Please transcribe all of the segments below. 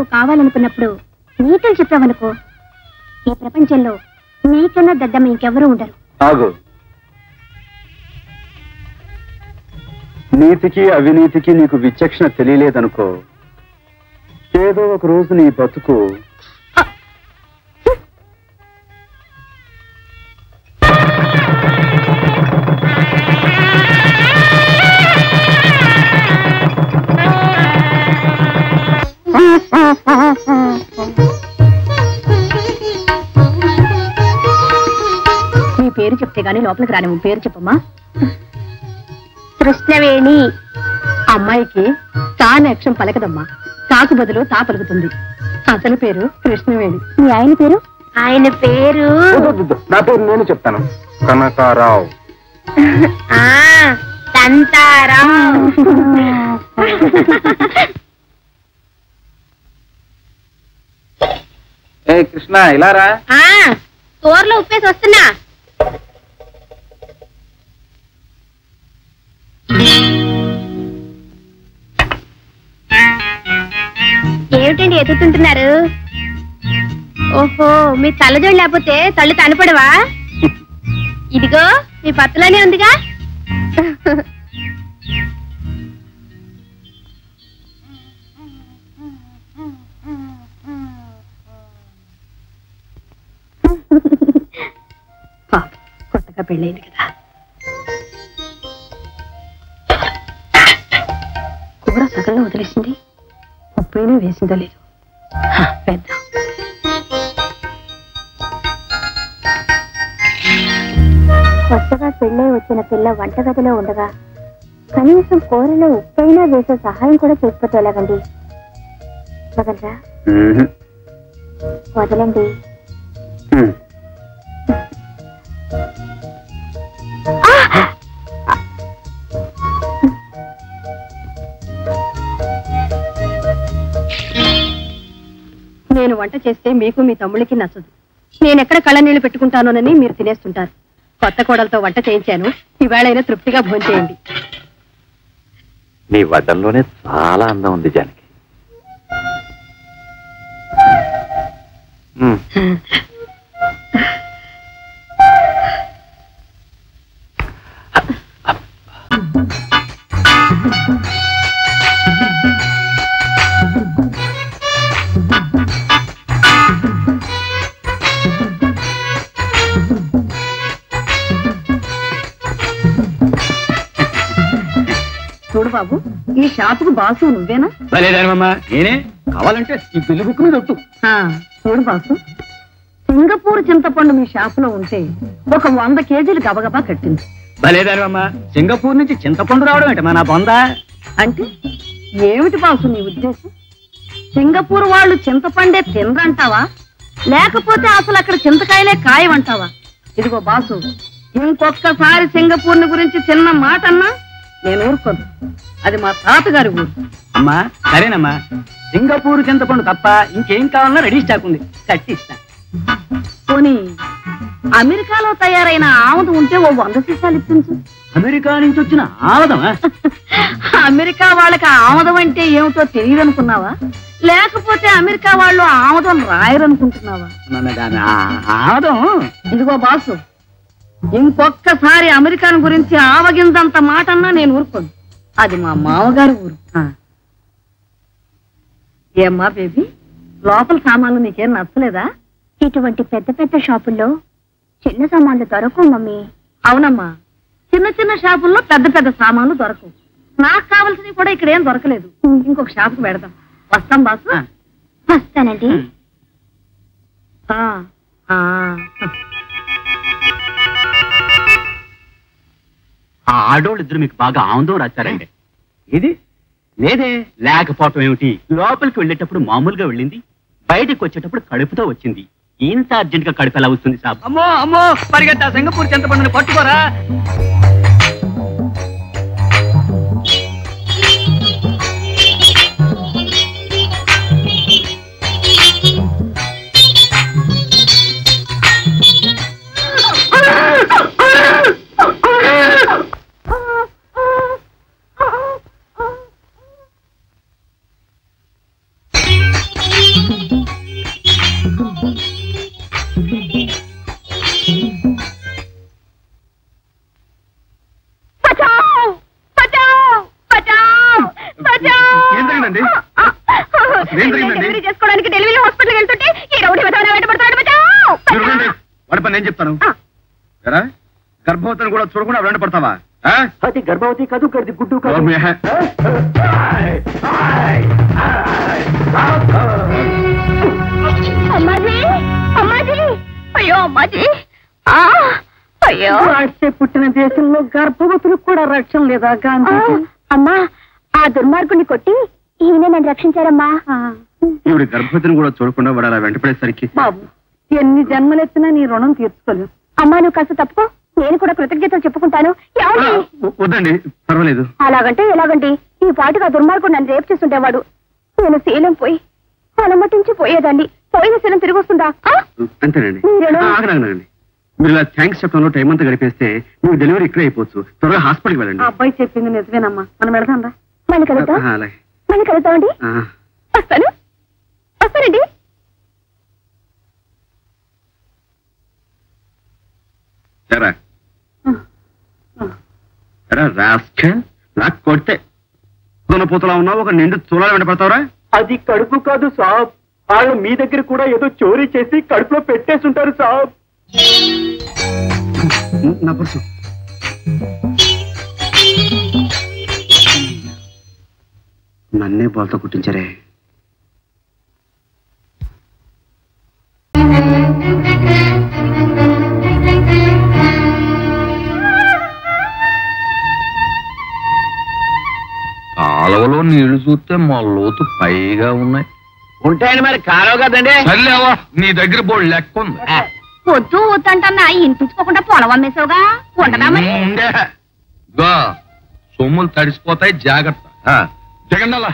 నువ్వు కావాలనుకున్నప్పుడు నీతులు చెప్పావనుకో, ఈ ప్రపంచంలో నీకన్నా దద్దమ్మ ఇంకెవరూ ఉండరు. ఆగు. నీతికి అవినీతికి నీకు విచక్షణ తెలియలేదనుకో, ఏదో ఒక రోజు నీ బతుకు నీ పేరు చెప్తే గానీ లోపలికి రానివ్వు. పేరు చెప్పమ్మా. కృష్ణవేణి. అమ్మాయికి తాను అక్షరం పలకదమ్మా, తాకు బదులు తా పలుకుతుంది. అసలు పేరు కృష్ణవేణి. మీ ఆయన పేరు? ఆయన పేరు నా పేరు నేను చెప్తాను, కనకారావు. తంతారావు. ఏ కృష్ణ, ఇలారా. తోరలో ఉప్పేసి వస్తున్నా. ఏమిటండి ఎత్తుతుంటున్నారు? ఓహో, మీ తలజోడు లేకపోతే తల్లి తనపడవా? ఇదిగో మీ పత్తులోనే ఉందిగా. కొత్తగా పెళ్ళైంది కదా, కూర సగంలో వదిలేసింది. ఉప్పైనా వేసిందో లేదు. పెద్ద కొత్తగా పెళ్ళై వచ్చిన పిల్ల వంటగదిలో ఉండగా కనీసం కూరలో ఉప్పైనా వేసే సహాయం కూడా చేయకపోతే ఎలాగండి? వదలరా? వదలండి. నేను వంట చేస్తే మీకు మీ తమ్ముళ్ళకి నచ్చదు. నేనెక్కడ కళ్ళనీళ్లు పెట్టుకుంటానోనని మీరు తినేస్తుంటారు. కొత్త కోడలతో వంట చేయించాను, ఈవేళైనా తృప్తిగా భోంచేయండి. నీ వడ్డంలోనే చాలా అందం ఉంది జానకి. చూడు బాబు, ఈ షాపుకు బాసు నువ్వేనా? లేదమ్మా, నేనే. కావాలంటే ఈ బిల్లు బుక్ మీద ఒట్టు. చూడు బాసు, సింగపూర్ చింతపండు మీ షాపులో ఉంటే ఒక 100 కేజీలు గబగబా కట్టింది. భలేదానమ్మా, సింగపూర్ నుంచి చింతపండు రావడం ఏంటమ్మా నా బొందా? అంటే ఏమిటి బాసు నీ ఉద్దేశం? సింగపూర్ వాళ్ళు చింతపండే తినరంటావా, లేకపోతే అసలు అక్కడ చింతకాయలే కాయమంటావా? ఇదిగో బాసు, ఇంకొక్కసారి సింగపూర్ గురించి చిన్న మాట అన్నా నేను ఊరుకోను. అది మా తాతగారి ఊరు. అమ్మా సరేనమ్మా, సింగపూర్ చింతపండు తప్ప ఇంకేం కావాలన్నా రెడీ స్టాక్ ఉంది, కట్టి ఇస్తా. పోనీ అమెరికాలో తయారైన ఆముదం ఉంటే ఓ 100 సీసాలు ఇప్పించు. అమెరికా నుంచి వచ్చిన ఆముదమా? అమెరికా వాళ్ళకి ఆముదం అంటే ఏమిటో తెలియదు అనుకున్నావా, లేకపోతే అమెరికా వాళ్ళు ఆముదం రాయరనుకుంటున్నావా? ఆముదం. ఇదిగో బాసు, ఇంకొక్కసారి అమెరికాను గురించి ఆవగిందంత మాట అన్నా నేను ఊరుకోను. అది మా మామగారి ఊరు. ఏమ్మా బేబీ, లోపల సామాన్లు నీకేం నచ్చలేదా? ఇటువంటి పెద్ద పెద్ద షాపుల్లో చిన్న సామాన్లు దొరకవు మమ్మీ. అవునమ్మా, చిన్న చిన్న షాపుల్లో పెద్ద పెద్ద సామాన్లు దొరకవు. నాకు కావాల్సినవి కూడా ఇక్కడ ఏం దొరకలేదు. ఇంకొక షాపుకి పెడదాం. వస్తాం బాసు. వస్తానండి. ఆ ఆడోళ్ళు ఇద్దరు మీకు బాగా ఆనందం రాశారండి. ఇది లేదే, లేకపోవటం ఏమిటి? లోపలికి వెళ్ళేటప్పుడు మామూలుగా వెళ్ళింది, బయటకు వచ్చేటప్పుడు కడుపుతో వచ్చింది. ఇంత అర్జెంట్ గా కడుపు ఎలా వస్తుంది సాబ్? అమ్మో అమ్మో, పరిగెత్తా, సింగపూర్ చింతపండుని పట్టుకోరా. డెలివరీ చేసుకోవడానికి డెలివరీ హాస్పిటల్ వెళ్తుంటే ఈ రౌడీ విధానం వెంటబడుతున్నాడు. వాడి పని నేను చెప్తాను. గర్భవతిని కూడా చూడకుండా వెంట పడతావా? అది గర్భవతి కాదు, గడిది గుడ్డు కాదు. అమ్మాజీ, అమ్మాజీ, అయ్యో అమ్మాజీ, అయ్యో పుట్టిన దేశంలో గర్భవతులకు కూడా రక్షణ లేదా గాంధీ? అమ్మా, ఆ దుర్మార్గుని కొట్టి ఈయన నన్ను రక్షించారమ్మా. ఈవిడ గర్భవతిని కూడా చూడకుండా వాడు అలా వెంటపడేసరికి బాబు, ఎన్ని జన్మలెత్తినా నీ రుణం తీర్చుకోలేవు. అమ్మా, నువ్వు కాస్త తప్పుకో, నేను కూడా కృతజ్ఞతలు చెప్పుకుంటాను. వద్దండి, పర్వాలేదు. అలాగంటే ఎలాగండి? ఈ పాటుగా దుర్మార్గుడు నన్ను రేపు చేస్తుండేవాడు. నేను శీలం పోయి అలమటించి పోయేదాన్ని. పోయిన శీలం తిరిగి వస్తుందా? అంతేనండి. ఆగనండి, మీరు ఇలా థ్యాంక్స్ చెప్పడంలో టైం అంతా గడిపేస్తే మీకు డెలివరీ ఇక్కడే అయిపోవచ్చు. త్వరగా హాస్పిటల్కి వెళ్ళండి. అబ్బాయి చెప్పింది నిజమేనమ్మా, మనం వెళ్దాం రా. మళ్ళీ కలుద్దాం, అలాగే. మళ్ళీ కలుద్దామండి. వస్తాను, వస్తానండి. నాకు కొడితే దున్నపోతలా ఉన్నావు, ఒక నిండు తులాలు వెంట పడతావురా? అది కడుపు కాదు సాబ్, వాళ్ళు మీ దగ్గర కూడా ఏదో చోరీ చేసి కడుపులో పెట్టేస్తుంటారు సాబ్. నా పర్సు. నన్నే బాల్తో కుట్టించారే. కాలువలో నీళ్లు చూస్తే మా లోతు పైగా ఉన్నాయి. ఉంటాయండి, మరి కాలువ కదండి. సర్లేవా, నీ దగ్గర బోర్డు లెక్క ఉంది. పొద్దు వద్దంటన్నా ఇంటించుకోకుండా పొలం అమ్మేసావుగా, ఉండదా మరి? సొమ్ములు తడిసిపోతాయి, జాగ్రత్త. దిగండి అలా.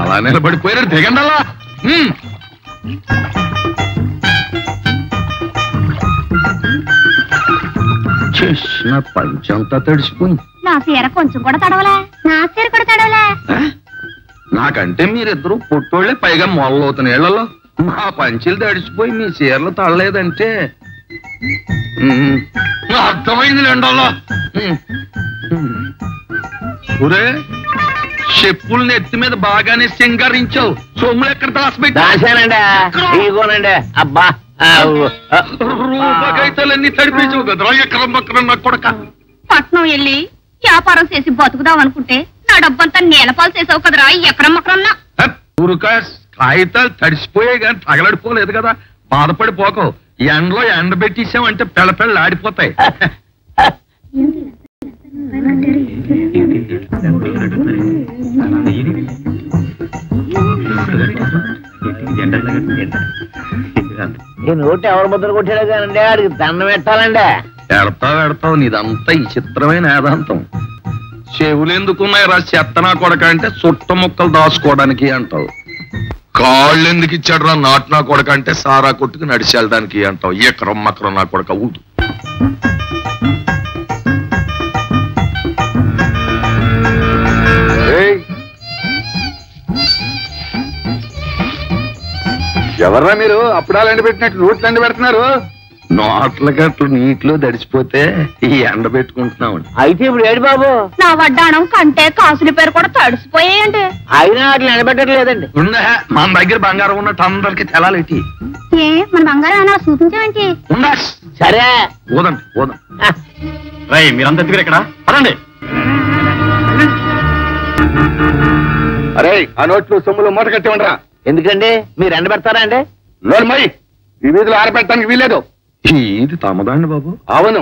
అలా నిలబడిపోయారు, దిగండి అలా. చేసిన పంచంతా తడిసిపోయింది. నా చీర కొంచెం కూడా తడవలే, నా చీర కూడా తడవలే. నాకంటే మీరిద్దరూ పుట్టోళ్లే, పైగా మొదలవుతున్న నీళ్లలో. మా పంచీలు తడిసిపోయి మీ చీరలు తడలేదంటే అర్థమైంది లేండల్లా. ఒరే, చెప్పులు నెత్తి మీద బాగానే సింగరించావు, సొమ్ములు ఎక్కడ దాచానండి. ఇదిగోనండి. అబ్బా, రూపకైతలన్నీ తడిపించవు కదరా ఎకరం పక్కన నా కొడక. పట్నం వెళ్ళి వ్యాపారం చేసి బతుకుదాం అనుకుంటే నా డబ్బంతా నేలపాలు చేసావు కదరా ఎకరం మకరన్నా. ఊరుకా, కాగితాలు తడిసిపోయాయి కానీ తగలడిపోలేదు కదా, బాధపడిపోకవు. ఎండలో ఎండ పెట్టేసామంటే పెళ్ళ ఆడిపోతాయి. ఈ నోటి ఎవరు ముద్ర కొట్టాడు కానండి, ఆడికి దండం పెట్టాలండి. ఎడతావు నీదంతా ఈ చిత్రమైన వేదాంతం. చెవులు ఎందుకున్నాయి రా చెత్తనా కొడక అంటే చుట్ట ముక్కలు దాచుకోవడానికి అంటావు. కాళ్ళు ఎందుకు ఇచ్చాడు రా నాటునా కొడక అంటే సారా కొట్టుకు నడిచి వెళ్ళడానికి అంటావు. ఎకరం మకరం నా కొడక ఊదు. ఎవర్రా మీరు? అప్పుడాలు ఎండ పెట్టినట్టు నోట్లు ఎండ పెడుతున్నారు. నోట్ల గట్లు నీటిలో తడిసిపోతే ఈ ఎండ పెట్టుకుంటున్నాం. అయితే ఇప్పుడు ఏడు బాబు, నా వడ్డాణం కంటే కాసుల పేరు కూడా తడిసిపోయాయండి. అయినా అట్లా నిలబెట్టట్లేదండి. ఉందా, మన దగ్గర బంగారం ఉన్నట్టు అందరికి తెలాలేటి. ఏ మన బంగారం అలా చూపించామంటే? ఉందా? సరే, ఓదండి ఓదం. రై, మీరంతా దగ్గర ఇక్కడ పదండి. అరే, ఆ నోట్లు సొమ్ములు మూట కట్టి ఉండరా. ఎందుకండి, మీరు ఎండ పెడతారా అండి? లోన్మయ్యి, ఈ వీధిలో ఆరబెట్టడానికి వీలేదు. ఇది తమదండి బాబు. అవును,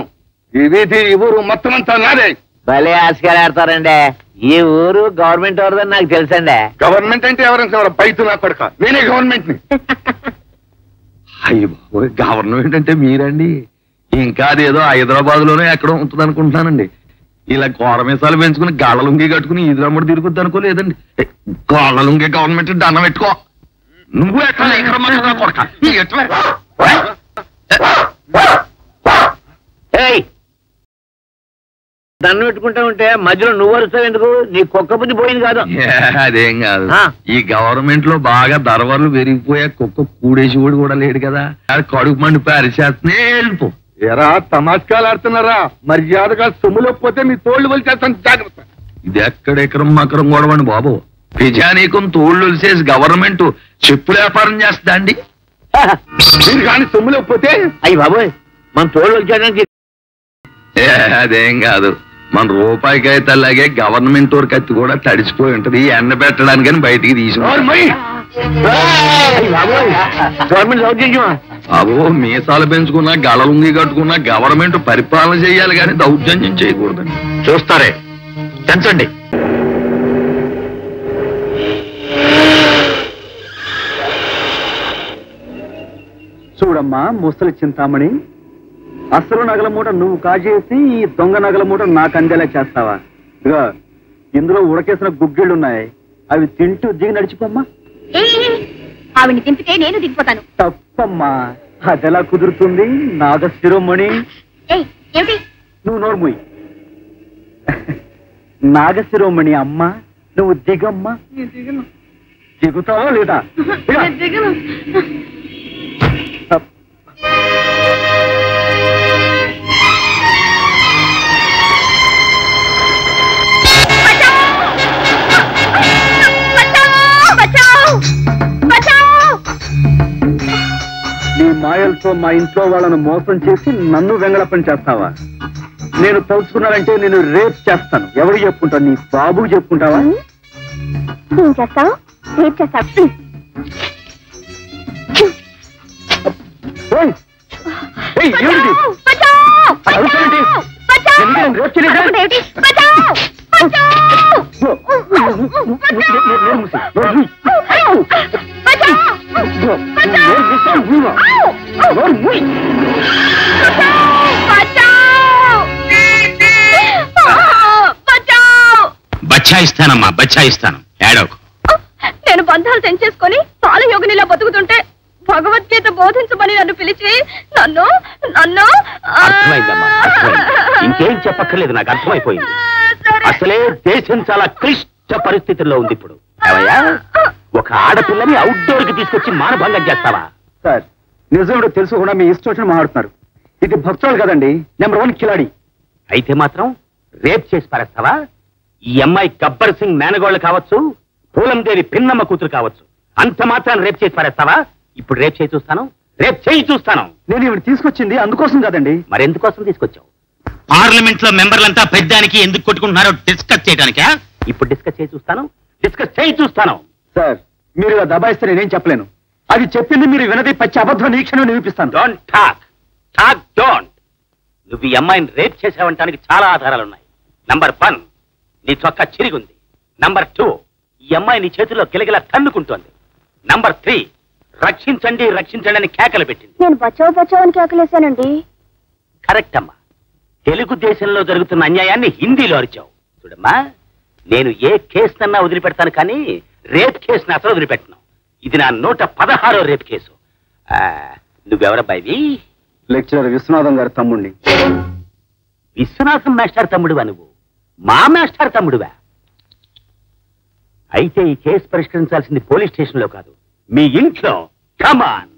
ఈ వీధి ఈ ఊరు మొత్తం అంతా నాదే. భలే ఆశగా ఆడతారండి. ఈ ఊరు గవర్నమెంట్ ఎవరిదని నాకు తెలుసండి. గవర్నమెంట్ అంటే ఎవరైనా పైతు నా కొడక, నేనే గవర్నమెంట్ ని. అయ్యి బాబు, గవర్నమెంట్ అంటే మీరండి. ఇంకా అదేదో హైదరాబాద్ లోనే ఎక్కడో ఉంటుంది అనుకుంటున్నానండి. ఇలా గోరమేసాలు పెంచుకుని గాళ్ళలుంగి కట్టుకుని ఇది రమ్మడి తిరుగుద్ది అనుకోలేదండి. గాళ్ళలుంగి గవర్నమెంట్ దండం పెట్టుకో. నువ్వు ఎట్లా కొడక ఎట్లా దన్ను పెట్టుకుంటా ఉంటే మధ్యలో నువ్వు వరుస్తావు ఎందుకు? నీ కుక్క బుద్ధి పోయింది కాదు. అదేం కాదు, ఈ గవర్నమెంట్ లో బాగా ధరవర్లు పెరిగిపోయా కుక్క కూడేసి కూడా లేడు కదా, అది కడుపు మండిపోయి అరిచేస్తనే వెళ్ళిపో. ఎరా తమాష్కాలు ఆడుతున్నారా? మర్యాదగా సొమ్ములోకపోతే మీ తోళ్లు వలిచేస్తాను, జాగ్రత్త. ఇది ఎక్కడెక్కరం మకరం గొడవండి బాబు. ప్రజానీకం తోళ్లు వలిసేసి గవర్నమెంట్ చెప్పులు వ్యాపారం చేస్తుందా అండి? మీరు కానీ సొమ్ములోకపోతే అయ్యి బాబోయ్, మన తోళ్ళు వచ్చాడానికి. అదేం కాదు, మన రూపాయికి అయితే అలాగే గవర్నమెంట్ వరకు కత్తి కూడా తడిసిపోయి ఉంటది, ఎండ పెట్టడానికని బయటికి తీసుకున్నారు. గవర్నమెంట్ దౌర్జన్యమా? బాబు మీసాలు పెంచుకున్నా గళలుంగి కట్టుకున్నా గవర్నమెంట్ పరిపాలన చేయాలి కానీ దౌర్జన్యం చేయకూడదండి. చూస్తారే, పెంచండి. చూడమ్మా ముసలి చింతామణి, అసలు నగల మూట నువ్వు కాజేసి ఈ దొంగ నగల మూట నాకు అందేలా చేస్తావా? ఇదిగో ఇందులో ఉడకేసిన గుగ్గిళ్ళున్నాయి, అవి తింటూ దిగి నడిచిపోమ్మా. ఆవిడ్ని దింపితే నేను దిగిపోతాను. తప్పమ్మా, అదెలా కుదురుతుంది నాగశిరోమణి? ఏమిటి? నువ్వు నోర్ముయ్. నాగశిరోమణి అమ్మ, నువ్వు దిగమ్మా. దిగుతావా లేదా? నీ మాయలతో మా ఇంట్లో వాళ్ళను మోసం చేసి నన్ను వెంగళపని చేస్తావా? నేను తలుచుకున్నానంటే నేను రేప్ చేస్తాను. ఎవరు చెప్పుకుంటావు? నీ బాబుకు చెప్పుకుంటావా? ఏం చేస్తావు? రేప్ చేస్తావు? బచ్చాయిస్తానమ్మా, బచ్చాయిస్తాను, ఏడవకు. నేను బంధాలు తెంచేసుకొని పాలయోగినిలా బతుకుతుంటే భగవద్గీత బోధించమని నన్ను పిలిచి నన్ను నన్ను అర్థమైందమ్మా, ఇంకేం చెప్పక్కర్లేదు, నాకు అర్థమైపోయింది. అసలే దేశం చాలా క్లిష్ట పరిస్థితుల్లో ఉంది ఇప్పుడు. ఒక ఆడపిల్లని అవుట్డోర్ కి తీసుకొచ్చి మానభంగం చేస్తావా? సార్, నిజంలో తెలుసు కూడా మీ ఇష్టం వచ్చిన మాట్లాడుతున్నారు. ఇది భక్తులు కదండి, నెంబర్ 1 కిలాడి. అయితే మాత్రం రేప్ చేసి పారేస్తావా? ఈ అమ్మాయి గబ్బర్ సింగ్ మేనగోళ్ళు కావచ్చు, పూలందేవి పిన్నమ్మ కూతురు కావచ్చు, అంత మాత్రాన్ని రేప్ చేసి పారేస్తావా? ఇప్పుడు రేప్ చేయి చూస్తాను, రేప్ చేయి చూస్తాను. నేను ఇవి తీసుకొచ్చింది అందుకోసం కదండి. మరెందుకోసం తీసుకొచ్చావు? పార్లమెంట్ లో మెంబర్లంతా పెద్దానికి ఎందుకు కొట్టుకుంటున్నారో డిస్కస్ చేయడానికా? ఇప్పుడు డిస్కస్ చేయి చూస్తాను, డిస్కస్ చేయి చూస్తాను. సార్, మీరు ఇలా దబాయిస్తే నేనేం చెప్పలేను. అది చెప్పింది మీరు వినది పచ్చి అబద్ధం, నీక్షణం నిరూపిస్తాను. Don't talk, talk don't. నువ్వు ఈ అమ్మాయిని రేప్ చేసావంటానికి చాలా ఆధారాలున్నాయి. నంబర్ 1, నీ చొక్కా చిరిగుంది. నంబర్ 2, ఈ అమ్మాయి నీ చేతుల్లో గిలగిలా తన్నుకుంటోంది. నంబర్ 3, రక్షించండి రక్షించండి అని కేకలు పెట్టింది. నేను బచావు బచావు అని కేకలేశానండి. కరెక్ట్ అమ్మా, తెలుగు దేశంలో జరుగుతున్న అన్యాయాన్ని హిందీలో అరిచావు. చూడమ్మా, నేను ఏ కేసునన్నా వదిలిపెడతాను కానీ రేప్ కేసుని అసలు వదిలిపెట్టను. ఇది నా 116వ రేప్ కేసు. నువ్వెవరబ్బాయివి? లెక్చరర్ విశ్వనాథం గారి తమ్ముడిని. విశ్వనాథం మాస్టర్ తమ్ముడువా నువ్వు? మా మాస్టర్ తమ్ముడువా? అయితే ఈ కేసు పరిష్కరించాల్సింది పోలీస్ స్టేషన్ లో కాదు, మీ ఇంట్లో. కమాన్.